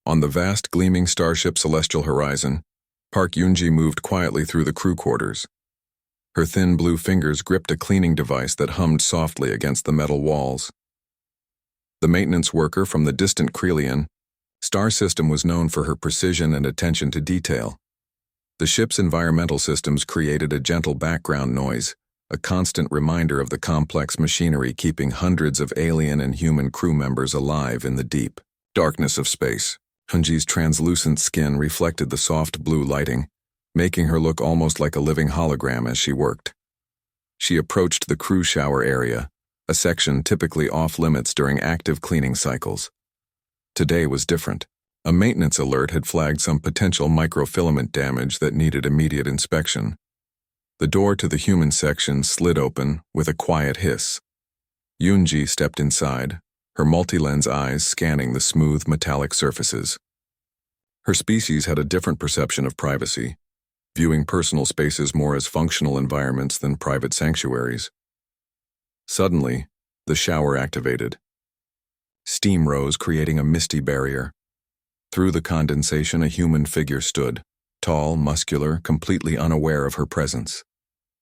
On the vast, gleaming starship celestial horizon, Park Yoonji moved quietly through the crew quarters. Her thin blue fingers gripped a cleaning device that hummed softly against the metal walls. The maintenance worker from the distant Krelian star system was known for her precision and attention to detail. The ship's environmental systems created a gentle background noise, a constant reminder of the complex machinery keeping hundreds of alien and human crew members alive in the deep darkness of space. Yoonji's translucent skin reflected the soft blue lighting, making her look almost like a living hologram as she worked. She approached the crew shower area, a section typically off-limits during active cleaning cycles. Today was different. A maintenance alert had flagged some potential microfilament damage that needed immediate inspection. The door to the human section slid open with a quiet hiss. Yoonji stepped inside, her multi-lens eyes scanning the smooth metallic surfaces. Her species had a different perception of privacy, viewing personal spaces more as functional environments than private sanctuaries. Suddenly, the shower activated. Steam rose, creating a misty barrier. Through the condensation, a human figure stood, tall, muscular, completely unaware of her presence.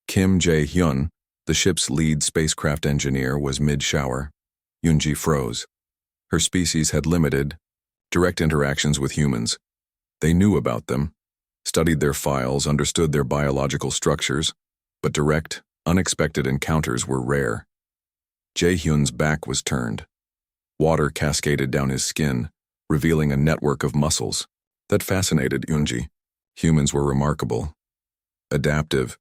Kim Jae-hyun, the ship's lead spacecraft engineer, was mid-shower. Yoonji froze. Her species had limited, direct interactions with humans. They knew about them, studied their files, understood their biological structures, but direct, unexpected encounters were rare. Jae-hyun's back was turned. Water cascaded down his skin, revealing a network of muscles. That fascinated Yoonji. Humans were remarkable, adaptive,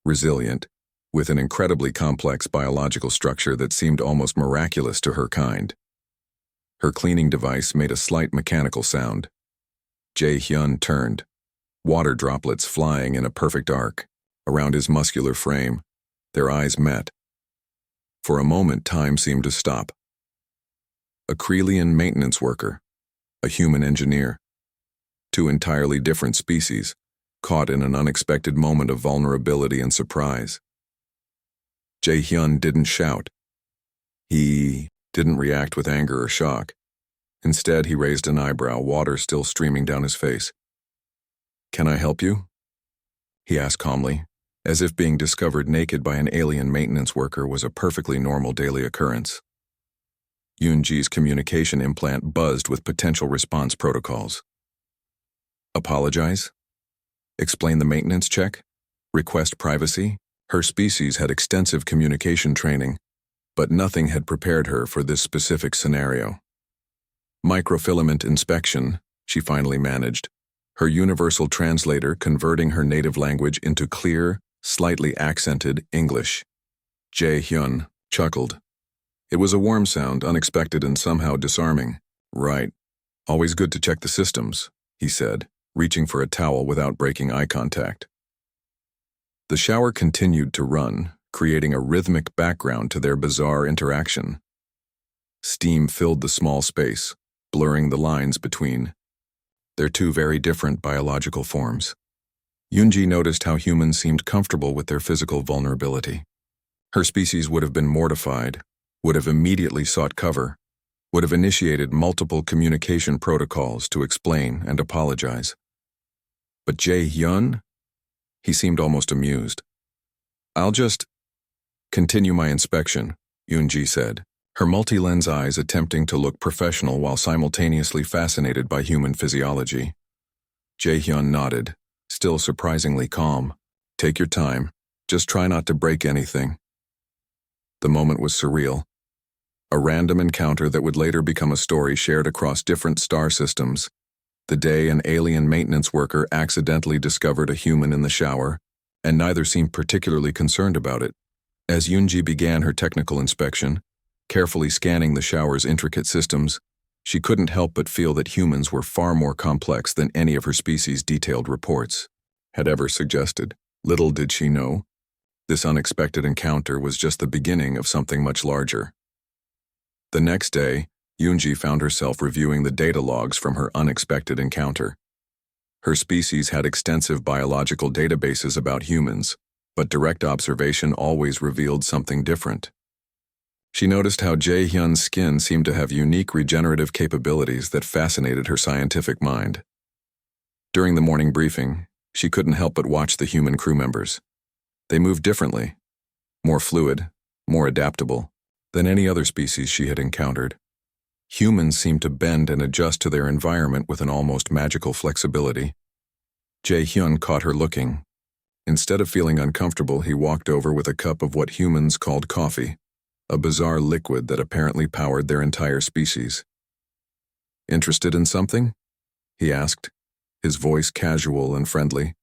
resilient, with an incredibly complex biological structure that seemed almost miraculous to her kind. Her cleaning device made a slight mechanical sound. Jae-hyun turned, water droplets flying in a perfect arc around his muscular frame. Their eyes met. For a moment, time seemed to stop. A Krelian maintenance worker, a human engineer. Two entirely different species, caught in an unexpected moment of vulnerability and surprise. Jae-hyun didn't shout. He didn't react with anger or shock. Instead, he raised an eyebrow, water still streaming down his face. "Can I help you?" he asked calmly, as if being discovered naked by an alien maintenance worker was a perfectly normal daily occurrence. Yoonji's communication implant buzzed with potential response protocols. Apologize? Explain the maintenance check? Request privacy? Her species had extensive communication training, but nothing had prepared her for this specific scenario. Microfilament inspection, she finally managed, her universal translator converting her native language into clear, slightly accented English. Jae-hyun chuckled. It was a warm sound, unexpected and somehow disarming. "Right. Always good to check the systems," he said, reaching for a towel without breaking eye contact. The shower continued to run, creating a rhythmic background to their bizarre interaction. Steam filled the small space, blurring the lines between their two very different biological forms. Yoonji noticed how humans seemed comfortable with their physical vulnerability. Her species would have been mortified, would have immediately sought cover, would have initiated multiple communication protocols to explain and apologize. But Jae-hyun? He seemed almost amused. "I'll just continue my inspection," Yoonji said, her multi-lens eyes attempting to look professional while simultaneously fascinated by human physiology. Jae-hyun nodded, still surprisingly calm. "Take your time. Just try not to break anything." The moment was surreal. A random encounter that would later become a story shared across different star systems. The day an alien maintenance worker accidentally discovered a human in the shower, and neither seemed particularly concerned about it. As Yoonji began her technical inspection, carefully scanning the shower's intricate systems, she couldn't help but feel that humans were far more complex than any of her species' detailed reports had ever suggested. Little did she know, this unexpected encounter was just the beginning of something much larger. The next day, Yoonji found herself reviewing the data logs from her unexpected encounter. Her species had extensive biological databases about humans, but direct observation always revealed something different. She noticed how Jae-hyun's skin seemed to have unique regenerative capabilities that fascinated her scientific mind. During the morning briefing, she couldn't help but watch the human crew members. They moved differently, more fluid, more adaptable than any other species she had encountered. Humans seemed to bend and adjust to their environment with an almost magical flexibility. Jae-hyun caught her looking. Instead of feeling uncomfortable, he walked over with a cup of what humans called coffee, a bizarre liquid that apparently powered their entire species. "Interested in something?" he asked, his voice casual and friendly.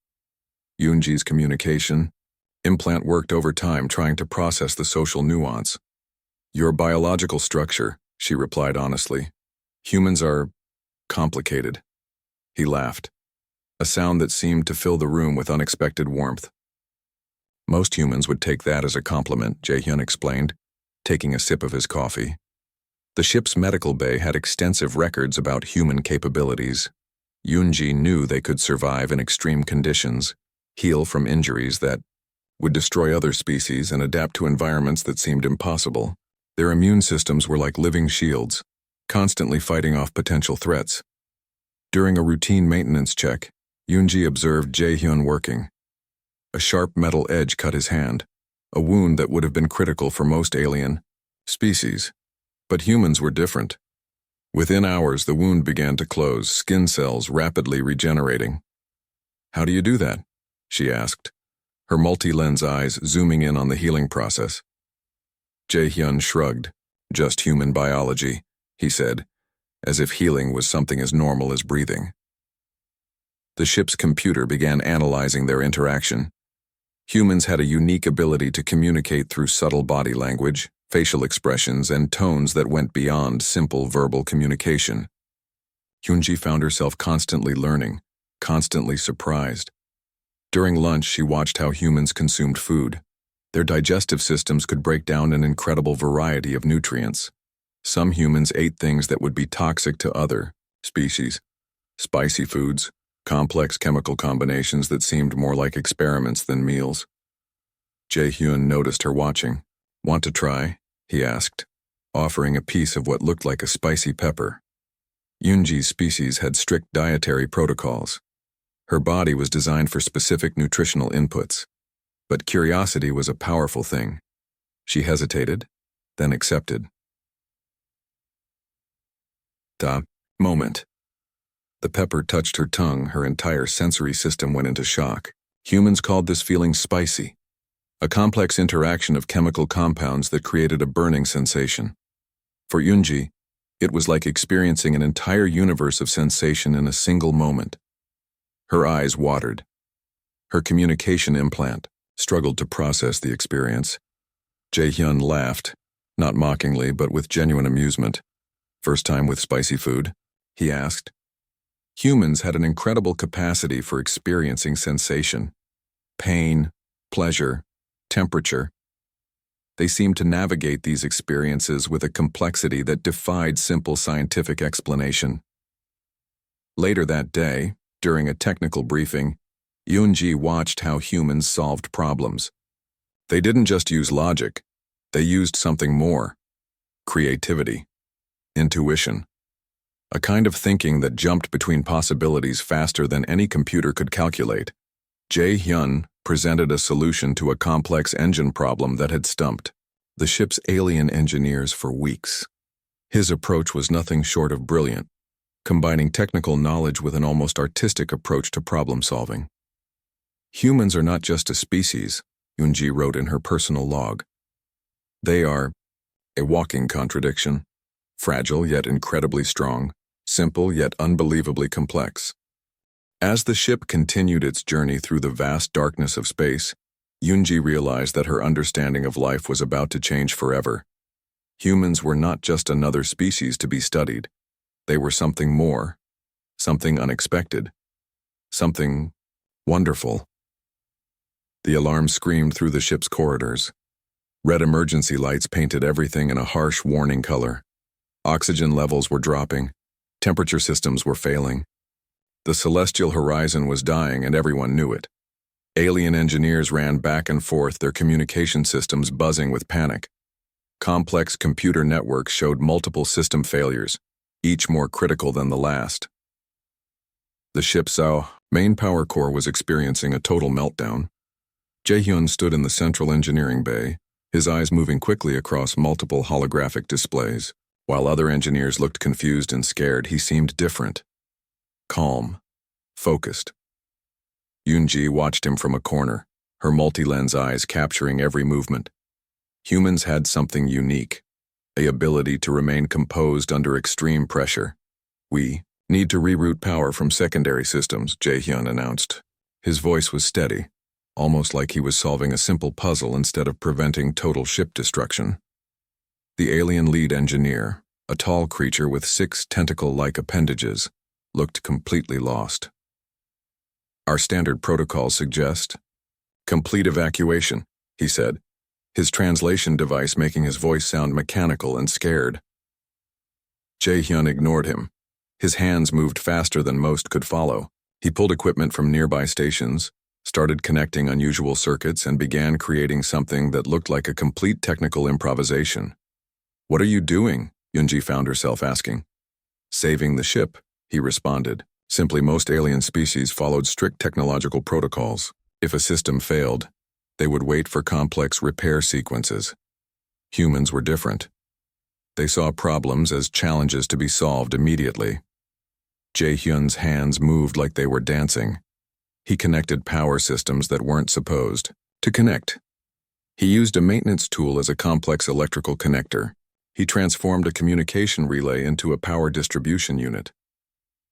Yoonji's communication implant worked overtime trying to process the social nuance. "Your biological structure," she replied honestly. "Humans are complicated." He laughed, a sound that seemed to fill the room with unexpected warmth. "Most humans would take that as a compliment," Jae-hyun explained, taking a sip of his coffee. The ship's medical bay had extensive records about human capabilities. Yoonji knew they could survive in extreme conditions, heal from injuries that would destroy other species, and adapt to environments that seemed impossible. Their immune systems were like living shields, constantly fighting off potential threats. During a routine maintenance check, Yoonji observed Jae-hyun working. A sharp metal edge cut his hand, a wound that would have been critical for most alien species. But humans were different. Within hours, the wound began to close, skin cells rapidly regenerating. "How do you do that?" she asked, her multi-lens eyes zooming in on the healing process. Jae-hyun shrugged. "Just human biology," he said, as if healing was something as normal as breathing. The ship's computer began analyzing their interaction. Humans had a unique ability to communicate through subtle body language, facial expressions, and tones that went beyond simple verbal communication. Yoonji found herself constantly learning, constantly surprised. During lunch, she watched how humans consumed food. Their digestive systems could break down an incredible variety of nutrients. Some humans ate things that would be toxic to other species, spicy foods, complex chemical combinations that seemed more like experiments than meals. Jae-hyun noticed her watching. "Want to try?" he asked, offering a piece of what looked like a spicy pepper. Yoonji's species had strict dietary protocols. Her body was designed for specific nutritional inputs. But curiosity was a powerful thing. She hesitated, then accepted. The moment. The pepper touched her tongue, her entire sensory system went into shock. Humans called this feeling spicy, a complex interaction of chemical compounds that created a burning sensation. For Yoonji, it was like experiencing an entire universe of sensation in a single moment. Her eyes watered. Her communication implant struggled to process the experience. Jae-hyun laughed, not mockingly but with genuine amusement. "First time with spicy food?" he asked. Humans had an incredible capacity for experiencing sensation, pain, pleasure, temperature. They seemed to navigate these experiences with a complexity that defied simple scientific explanation. Later that day, during a technical briefing, Yoonji watched how humans solved problems. They didn't just use logic, they used something more: creativity, intuition, a kind of thinking that jumped between possibilities faster than any computer could calculate. Jae-hyun presented a solution to a complex engine problem that had stumped the ship's alien engineers for weeks. His approach was nothing short of brilliant, combining technical knowledge with an almost artistic approach to problem solving. "Humans are not just a species," Yoonji wrote in her personal log. "They are a walking contradiction, fragile yet incredibly strong, simple yet unbelievably complex." As the ship continued its journey through the vast darkness of space, Yoonji realized that her understanding of life was about to change forever. Humans were not just another species to be studied. They were something more, something unexpected, something wonderful. The alarm screamed through the ship's corridors. Red emergency lights painted everything in a harsh warning color. Oxygen levels were dropping. Temperature systems were failing. The celestial horizon was dying, and everyone knew it. Alien engineers ran back and forth, their communication systems buzzing with panic. Complex computer networks showed multiple system failures, each more critical than the last. The ship's main power core was experiencing a total meltdown. Jae-hyun stood in the central engineering bay, his eyes moving quickly across multiple holographic displays. While other engineers looked confused and scared, he seemed different. Calm. Focused. Yoonji watched him from a corner, her multi-lens eyes capturing every movement. Humans had something unique, an ability to remain composed under extreme pressure. "We need to reroute power from secondary systems," Jae-hyun announced. His voice was steady, almost like he was solving a simple puzzle instead of preventing total ship destruction. The alien lead engineer, a tall creature with 6 tentacle-like appendages, looked completely lost. "Our standard protocols suggest complete evacuation," he said, his translation device making his voice sound mechanical and scared. Jae-hyun ignored him. His hands moved faster than most could follow. He pulled equipment from nearby stations, started connecting unusual circuits, and began creating something that looked like a complete technical improvisation. "What are you doing?" Yoonji found herself asking. "Saving the ship," he responded. Simply, most alien species followed strict technological protocols. If a system failed, they would wait for complex repair sequences. Humans were different. They saw problems as challenges to be solved immediately. Jae-hyun's hands moved like they were dancing. He connected power systems that weren't supposed to connect. He used a maintenance tool as a complex electrical connector. He transformed a communication relay into a power distribution unit.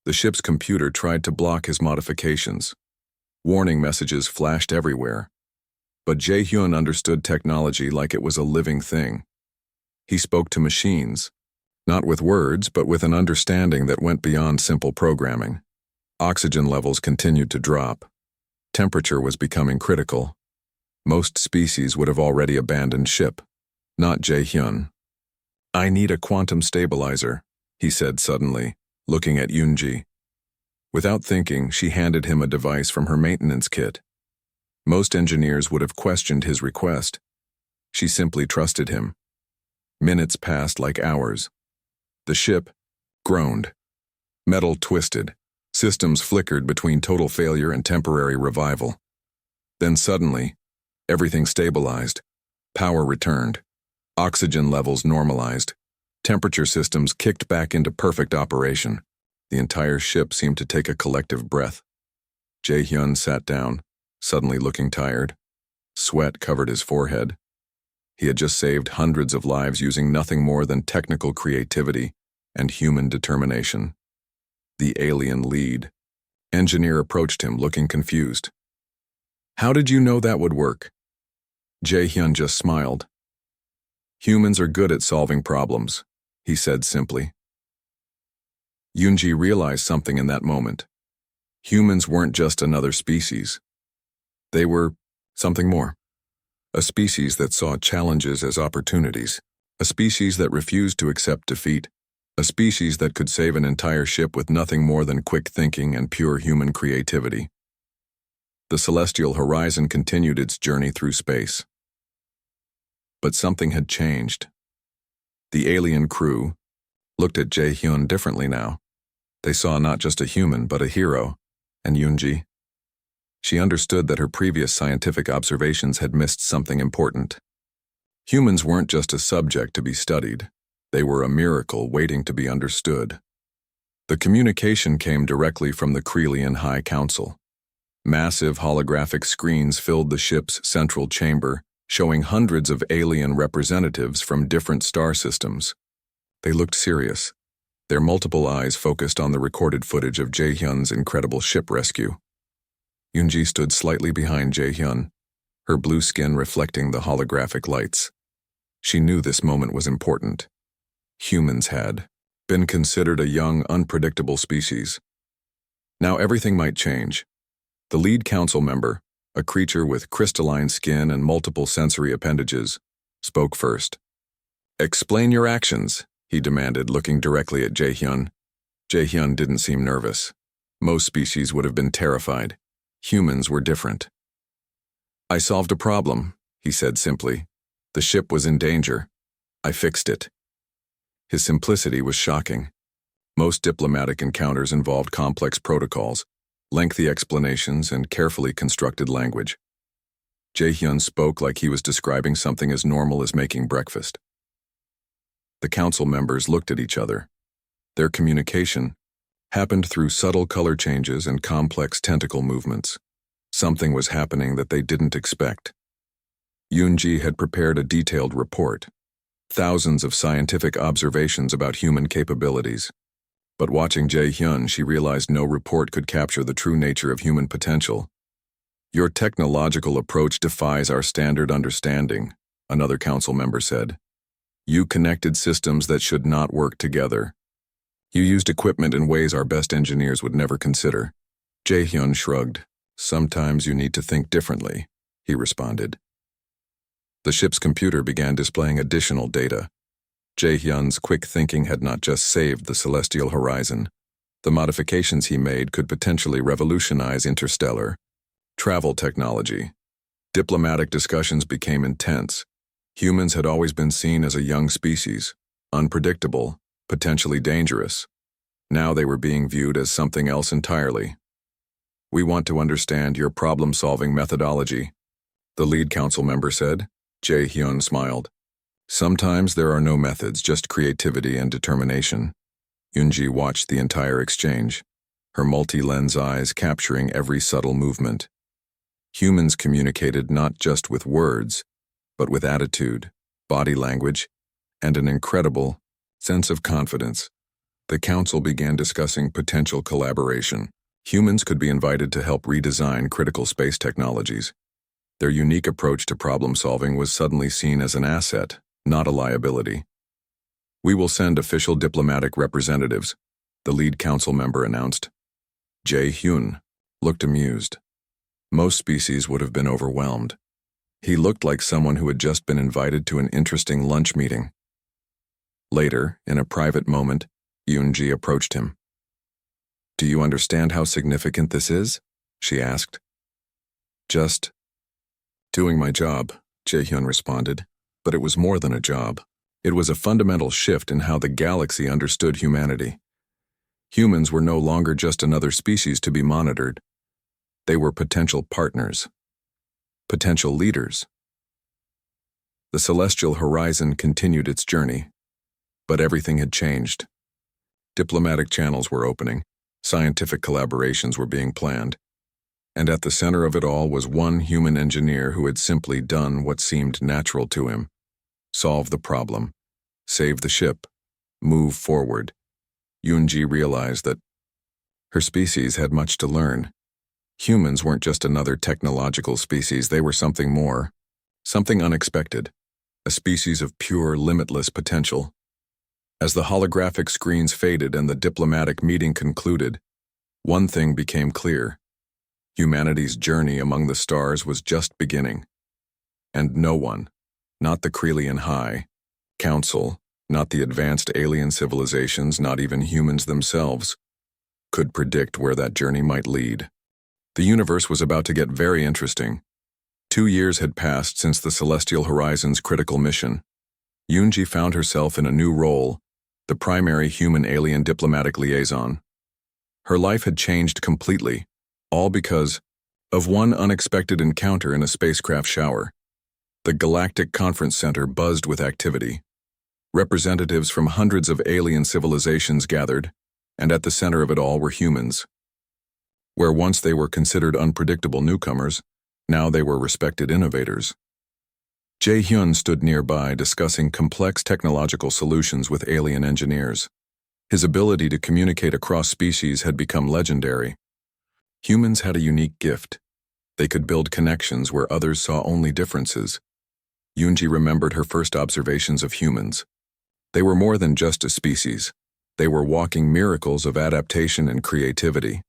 The ship's computer tried to block his modifications. Warning messages flashed everywhere. But Jae-hyun understood technology like it was a living thing. He spoke to machines, not with words, but with an understanding that went beyond simple programming. Oxygen levels continued to drop. Temperature was becoming critical. Most species would have already abandoned ship. Not Jae-hyun. "I need a quantum stabilizer," he said suddenly, looking at Yoonji. Without thinking, she handed him a device from her maintenance kit. Most engineers would have questioned his request. She simply trusted him. Minutes passed like hours. The ship groaned. Metal twisted. Systems flickered between total failure and temporary revival. Then suddenly, everything stabilized. Power returned. Oxygen levels normalized. Temperature systems kicked back into perfect operation. The entire ship seemed to take a collective breath. Jae-hyun sat down, suddenly looking tired. Sweat covered his forehead. He had just saved hundreds of lives using nothing more than technical creativity and human determination. The alien lead engineer approached him, looking confused. "How did you know that would work?" Jae-hyun just smiled. "Humans are good at solving problems," he said simply. Yoonji realized something in that moment. Humans weren't just another species. They were something more. A species that saw challenges as opportunities. A species that refused to accept defeat. A species that could save an entire ship with nothing more than quick thinking and pure human creativity. The celestial horizon continued its journey through space. But something had changed. The alien crew looked at Jae-hyun differently now. They saw not just a human, but a hero, and Yoonji. She understood that her previous scientific observations had missed something important. Humans weren't just a subject to be studied. They were a miracle waiting to be understood. The communication came directly from the Krelian High Council. Massive holographic screens filled the ship's central chamber, showing hundreds of alien representatives from different star systems. They looked serious, their multiple eyes focused on the recorded footage of Jae-hyun's incredible ship rescue. Yoonji stood slightly behind Jae-hyun, her blue skin reflecting the holographic lights. She knew this moment was important. Humans had been considered a young, unpredictable species. Now everything might change. The lead council member, a creature with crystalline skin and multiple sensory appendages, spoke first. "Explain your actions," he demanded, looking directly at Jae-hyun. Jae-hyun didn't seem nervous. Most species would have been terrified. Humans were different. "I solved a problem," he said simply. "The ship was in danger. I fixed it. His simplicity was shocking. Most diplomatic encounters involved complex protocols, lengthy explanations, and carefully constructed language. Jae-hyun spoke like he was describing something as normal as making breakfast. The council members looked at each other. Their communication happened through subtle color changes and complex tentacle movements. Something was happening that they didn't expect. Yoon-ji had prepared a detailed report, thousands of scientific observations about human capabilities. But watching Jae-hyun, she realized no report could capture the true nature of human potential. Your technological approach defies our standard understanding, another council member said. You connected systems that should not work together. You used equipment in ways our best engineers would never consider. Jae-hyun shrugged. Sometimes you need to think differently, he responded. The ship's computer began displaying additional data. Jae-hyun's quick thinking had not just saved the celestial horizon. The modifications he made could potentially revolutionize interstellar travel technology. Diplomatic discussions became intense. Humans had always been seen as a young species, unpredictable, potentially dangerous. Now they were being viewed as something else entirely. We want to understand your problem-solving methodology, the lead council member said. Jae-hyun smiled. Sometimes there are no methods, just creativity and determination. Yoon-ji watched the entire exchange, her multi-lens eyes capturing every subtle movement. Humans communicated not just with words, but with attitude, body language, and an incredible sense of confidence. The council began discussing potential collaboration. Humans could be invited to help redesign critical space technologies. Their unique approach to problem-solving was suddenly seen as an asset, not a liability. We will send official diplomatic representatives, the lead council member announced. Jae-hyun looked amused. Most species would have been overwhelmed. He looked like someone who had just been invited to an interesting lunch meeting. Later, in a private moment, Yoon-ji approached him. Do you understand how significant this is? She asked. Just doing my job, Jae-hyun responded. But it was more than a job. It was a fundamental shift in how the galaxy understood humanity. Humans were no longer just another species to be monitored. They were potential partners, potential leaders. The celestial horizon continued its journey, but everything had changed. Diplomatic channels were opening, scientific collaborations were being planned, and at the center of it all was one human engineer who had simply done what seemed natural to him. Solve the problem, save the ship, move forward. Yoon-ji realized that her species had much to learn. Humans weren't just another technological species, they were something more, something unexpected, a species of pure, limitless potential. As the holographic screens faded and the diplomatic meeting concluded, one thing became clear. Humanity's journey among the stars was just beginning. And no one, not the Krelian High Council, not the advanced alien civilizations, not even humans themselves, could predict where that journey might lead. The universe was about to get very interesting. 2 years had passed since the Celestial Horizon's critical mission. Yoon-ji found herself in a new role, the primary human-alien diplomatic liaison. Her life had changed completely, all because of one unexpected encounter in a spacecraft shower. The Galactic Conference Center buzzed with activity. Representatives from hundreds of alien civilizations gathered, and at the center of it all were humans. Where once they were considered unpredictable newcomers, now they were respected innovators. Jae-hyun stood nearby discussing complex technological solutions with alien engineers. His ability to communicate across species had become legendary. Humans had a unique gift. They could build connections where others saw only differences. Yoon-ji remembered her first observations of humans. They were more than just a species. They were walking miracles of adaptation and creativity.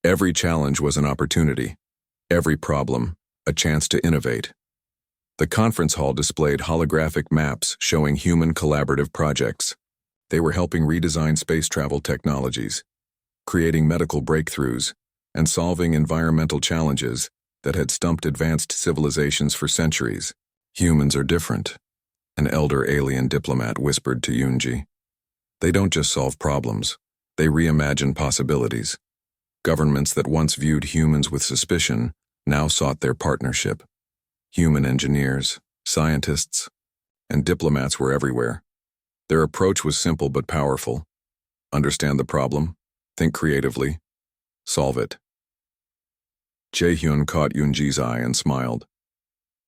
Every challenge was an opportunity. Every problem, a chance to innovate. The conference hall displayed holographic maps showing human collaborative projects. They were helping redesign space travel technologies, creating medical breakthroughs, and solving environmental challenges that had stumped advanced civilizations for centuries. Humans are different. An elder alien diplomat whispered to Yunji. They don't just solve problems, they reimagine possibilities. Governments that once viewed humans with suspicion now sought their partnership. Human engineers, scientists, and diplomats were everywhere. Their approach was simple but powerful. Understand the problem, think creatively, solve it. Jae-hyun caught Yunji's eye and smiled.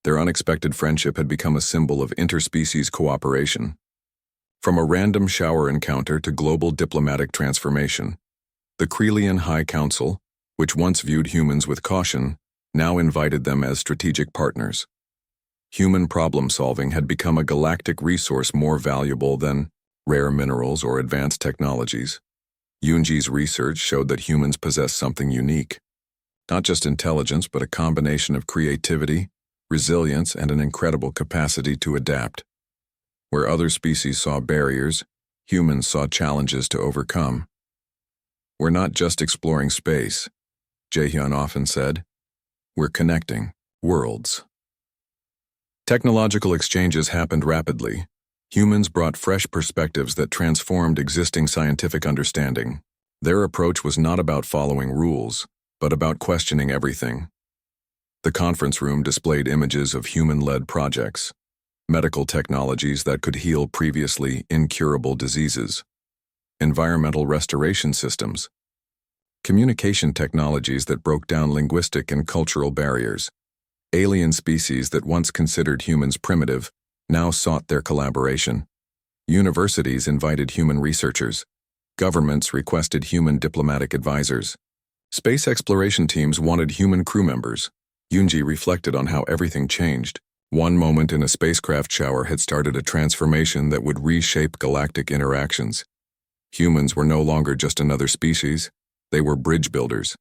Their unexpected friendship had become a symbol of interspecies cooperation. From a random shower encounter to global diplomatic transformation, the Krelian High Council, which once viewed humans with caution, now invited them as strategic partners. Human problem-solving had become a galactic resource more valuable than rare minerals or advanced technologies. Yunji's research showed that humans possess something unique. Not just intelligence, but a combination of creativity, resilience, and an incredible capacity to adapt. Where other species saw barriers, humans saw challenges to overcome. We're not just exploring space, Jae-hyun often said. We're connecting worlds. Technological exchanges happened rapidly. Humans brought fresh perspectives that transformed existing scientific understanding. Their approach was not about following rules, but about questioning everything. The conference room displayed images of human-led projects, medical technologies that could heal previously incurable diseases, environmental restoration systems, communication technologies that broke down linguistic and cultural barriers. Alien species that once considered humans primitive now sought their collaboration. Universities invited human researchers. Governments requested human diplomatic advisors. Space exploration teams wanted human crew members. Yunji reflected on how everything changed. One moment in a spacecraft shower had started a transformation that would reshape galactic interactions. Humans were no longer just another species, they were bridge builders.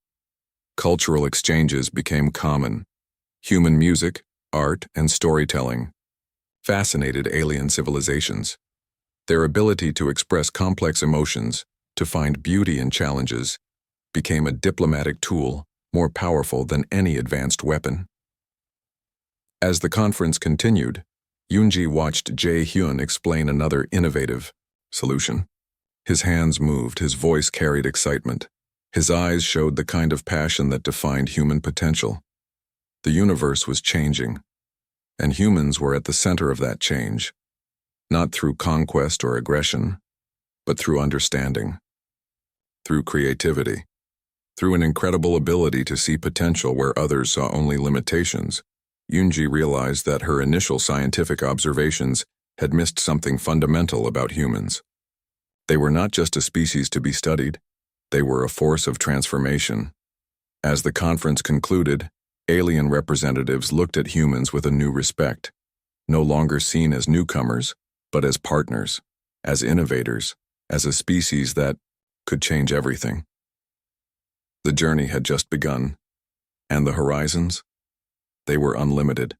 Cultural exchanges became common. Human music, art, and storytelling fascinated alien civilizations. Their ability to express complex emotions, to find beauty in challenges, became a diplomatic tool more powerful than any advanced weapon. As the conference continued, Yunji watched Jae-hyun explain another innovative solution. His hands moved, his voice carried excitement. His eyes showed the kind of passion that defined human potential. The universe was changing, and humans were at the center of that change, not through conquest or aggression, but through understanding, through creativity, through an incredible ability to see potential where others saw only limitations. Yunji realized that her initial scientific observations had missed something fundamental about humans. They were not just a species to be studied, they were a force of transformation. As the conference concluded, alien representatives looked at humans with a new respect, no longer seen as newcomers, but as partners, as innovators, as a species that could change everything. The journey had just begun, and the horizons, they were unlimited.